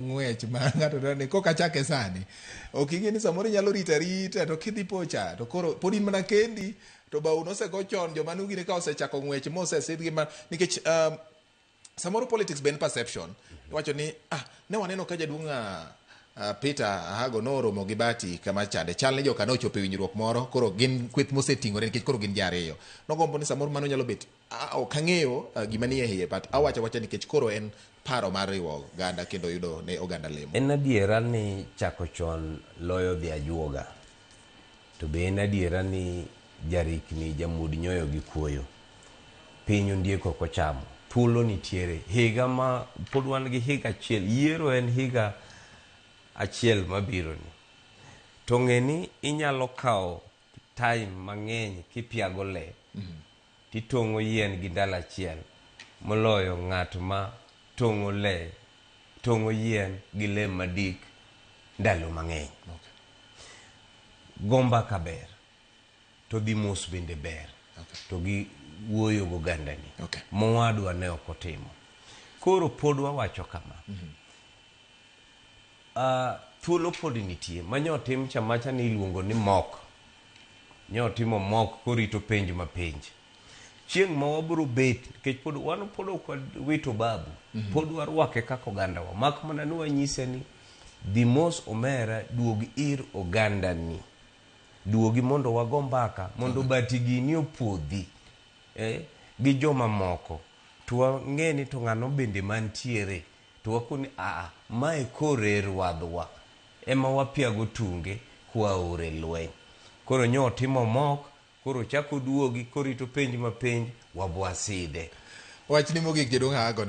ng'wech ma ng'ato ne koka chake sani. Ok ing'e ni samoro nyalo rita to kidhi pocha to koro pod in mana kendi to bau nosego chon joma nugire ka osechako ng'wech mosesidh gi nikech samoro politics ben perception. Iwacho ni ne waneno ka jaduong' Peter Ahago noromo gi Bati kama chande chal ni joka nochopo e winjruok moro koro gin kweth moseting'ore nikech koro gin jariyo nogombo ni samoro mano nyalo bet ok ang'eyo gima nie iye but awacha nikech koro en paro mar riwo oganda kendo yudo ne oganda lemo. En adiera ni chako chon loyo dhi ajuoga to be en adiera ni jarikni jamud nyoyo gi kuoyo piny ondieko kochamo thuolo nitiere higa ma pod wan gi higa achiel yiero en higa achiel mabiro ni to ng'eni inyalo kawo time mang'eny kipiago le titong'o yien gi ndalo achiel moloyo ng'at ma tong'o yien gi le madik ndalo mang'eny. Gomba ka ber to dhi mos bende ber to gi wuoyo gogandani mowadwa ne ok otimo koro pod wawacho kama thuolo pod nitie manyotim chamacha ni iluongo ni mok nyotimo mok korito penj mapenj chieng' ma wabro bet nikech pod ok wito babu pod warwake kaka oganda wa mak mana ni wanyise ni dhi mos omera duog ir oganda ni duogi mondo wago mbaka mondo Bati gini opodhi gi joma moko to wang'e ni to ng'ano bende mantiere to wakoni mae kore rwadhwa ema wapiago tunge kwa ore lweny koro nyotimo mok koro chako duogi korito penj mapenj wabwasidhe wach ni mogik jaduong' Ahago